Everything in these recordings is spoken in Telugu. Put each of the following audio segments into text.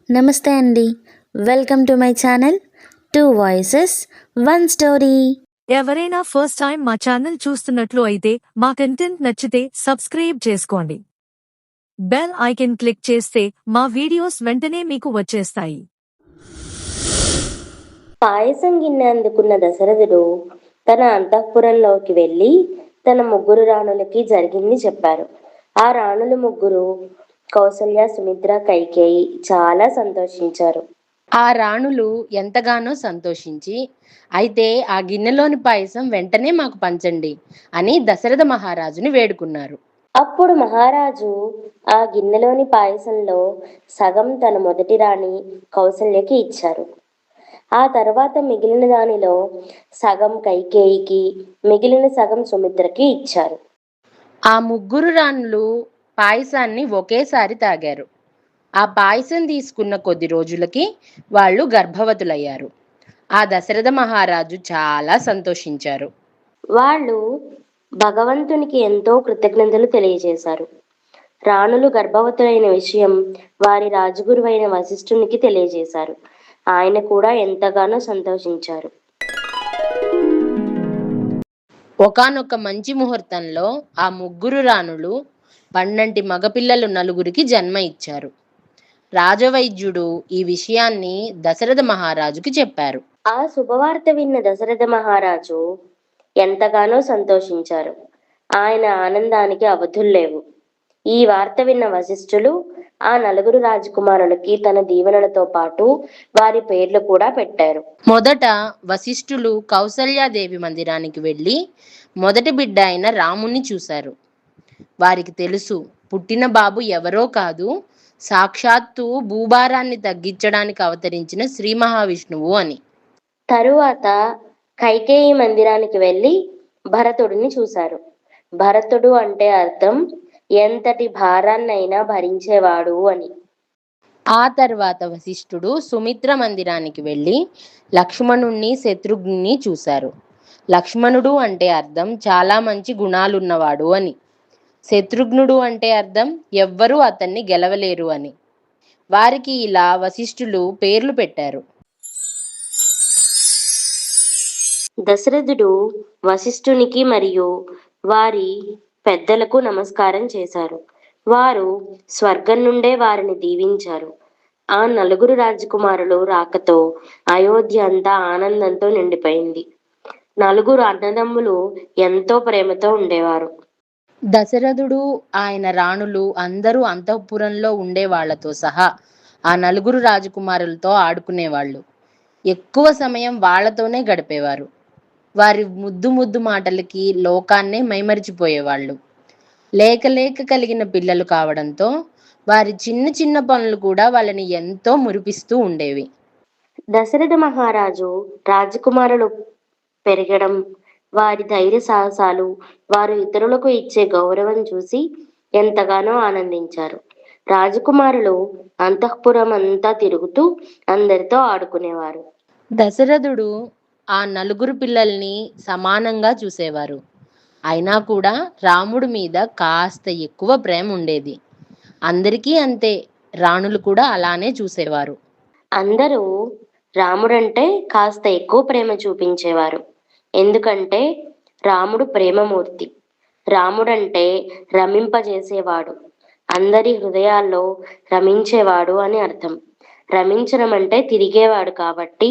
నమస్తే అండి. Welcome to my channel 2 voices 1 story. ఎవరైనా ఫస్ట్ టైం మా ఛానల్ చూస్తున్నట్లు అయితే మా కంటెంట్ నచ్చితే సబ్స్క్రైబ్ చేసుకోండి. బెల్ ఐకాన్ క్లిక్ చేస్తే మా వీడియోస్ వెంటనే మీకు వచ్చేస్తాయి. పాయసం గిన్నె అందుకున్న దశరథుడు తన అంతఃపురంలోకి వెళ్ళి తన ముగ్గురు రాణులకి జరిగింది చెప్పారు. ఆ రాణులు ముగ్గురు కౌసల్య, సుమిత్ర, కైకేయి చాలా సంతోషించారు. ఆ రాణులు ఎంతగానో సంతోషించి, అయితే ఆ గిన్నెలోని పాయసం వెంటనే మాకు పంచండి అని దశరథ మహారాజుని వేడుకున్నారు. అప్పుడు మహారాజు ఆ గిన్నెలోని పాయసంలో సగం తన మొదటి రాణి కౌసల్యకి ఇచ్చారు. ఆ తర్వాత మిగిలిన దానిలో సగం కైకేయికి, మిగిలిన సగం సుమిత్రకి ఇచ్చారు. ఆ ముగ్గురు రాణులు పాయసాన్ని ఒకేసారి తాగారు. ఆ పాయసం తీసుకున్న కొద్ది రోజులకి వాళ్ళు గర్భవతులయ్యారు. ఆ దశరథ మహారాజు చాలా సంతోషించారు. వాళ్ళు భగవంతునికి ఎంతో కృతజ్ఞతలు తెలియజేశారు. రాణులు గర్భవతులైన విషయం వారి రాజగురువైన వశిష్ఠునికి తెలియజేశారు. ఆయన కూడా ఎంతగానో సంతోషించారు. ఒకానొక మంచి ముహూర్తంలో ఆ ముగ్గురు రాణులు పండంటి మగపిల్లలు నలుగురికి జన్మ ఇచ్చారు. రాజవైద్యుడు ఈ విషయాన్ని దశరథ మహారాజుకి చెప్పారు. ఆ శుభవార్త విన్న దశరథ మహారాజు ఎంతగానో సంతోషించారు. ఆయన ఆనందానికి అవధుల్లేవు. ఈ వార్త విన్న వశిష్ఠులు ఆ నలుగురు రాజకుమారులకి తన దీవెనలతో పాటు వారి పేర్లు కూడా పెట్టారు. మొదట వశిష్ఠులు కౌసల్యాదేవి మందిరానికి వెళ్ళి మొదటి బిడ్డ అయిన రాముణ్ణి చూశారు. వారికి తెలుసు, పుట్టిన బాబు ఎవరో కాదు, సాక్షాత్తు భూభారాన్ని తగ్గించడానికి అవతరించిన శ్రీ మహావిష్ణువు అని. తరువాత కైకేయి మందిరానికి వెళ్ళి భరతుడిని చూశారు. భరతుడు అంటే అర్థం ఎంతటి భారాన్నైనా భరించేవాడు అని. ఆ తర్వాత వశిష్ఠుడు సుమిత్ర మందిరానికి వెళ్ళి లక్ష్మణుణ్ణి, శత్రుఘ్ని చూశారు. లక్ష్మణుడు అంటే అర్థం చాలా మంచి గుణాలున్నవాడు అని. శత్రుఘ్నుడు అంటే అర్థం ఎవ్వరూ అతన్ని గెలవలేరు అని. వారికి ఇలా వశిష్ఠులు పేర్లు పెట్టారు. దశరథుడు వశిష్ఠునికి మరియు వారి పెద్దలకు నమస్కారం చేశారు. వారు స్వర్గం నుండే వారిని దీవించారు. ఆ నలుగురు రాజకుమారులు రాకతో అయోధ్య అంతా ఆనందంతో నిండిపోయింది. నలుగురు అన్నదమ్ములు ఎంతో ప్రేమతో ఉండేవారు. దశరథుడు, ఆయన రాణులు అందరూ అంతఃపురంలో ఉండే వాళ్లతో సహా ఆ నలుగురు రాజకుమారులతో ఆడుకునేవాళ్ళు. ఎక్కువ సమయం వాళ్లతోనే గడిపేవారు. వారి ముద్దు ముద్దు మాటలకి లోకాన్నే మైమరిచిపోయేవాళ్ళు. లేక లేక కలిగిన పిల్లలు కావడంతో వారి చిన్న చిన్న పనులు కూడా వాళ్ళని ఎంతో మురిపిస్తూ ఉండేవి. దశరథ మహారాజు రాజకుమారులు పెరగడం, వారి ధైర్య సాహసాలు, వారు ఇతరులకు ఇచ్చే గౌరవం చూసి ఎంతగానో ఆనందించారు. రాజకుమారులు అంతఃపురం అంతా తిరుగుతూ అందరితో ఆడుకునేవారు. దశరథుడు ఆ నలుగురు పిల్లల్ని సమానంగా చూసేవారు. అయినా కూడా రాముడి మీద కాస్త ఎక్కువ ప్రేమ ఉండేది. అందరికీ అంతే, రాణులు కూడా అలానే చూసేవారు. అందరూ రాముడంటే కాస్త ఎక్కువ ప్రేమ చూపించేవారు. ఎందుకంటే రాముడు ప్రేమమూర్తి. రాముడంటే రమింపజేసేవాడు, అందరి హృదయాల్లో రమించేవాడు అని అర్థం. రమించడం అంటే తిరిగేవాడు కాబట్టి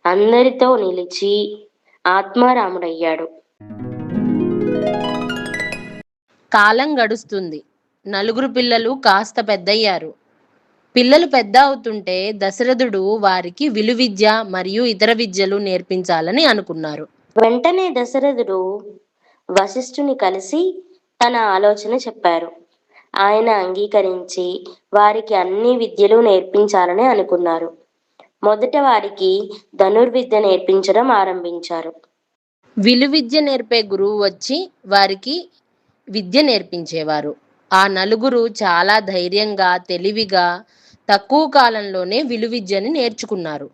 అందరితో నిలిచి ఆత్మారాముడయ్యాడు. కాలం గడుస్తుంది. నలుగురు పిల్లలు కాస్త పెద్దయ్యారు. పిల్లలు పెద్ద అవుతుంటే దశరథుడు వారికి విలువిద్య మరియు ఇతర విద్యలు నేర్పించాలని అనుకున్నారు. వెంటనే దశరథుడు వశిష్ఠుని కలిసి తన ఆలోచన చెప్పారు. ఆయన అంగీకరించి వారికి అన్ని విద్యలు నేర్పించాలని అనుకున్నారు. మొదట వారికి ధనుర్విద్య నేర్పించడం ఆరంభించారు. విలువిద్య నేర్పే గురువు వచ్చి వారికి విద్య నేర్పించేవారు. ఆ నలుగురు చాలా ధైర్యంగా, తెలివిగా తక్కువ కాలంలోనే విలువిద్యని నేర్చుకున్నారు.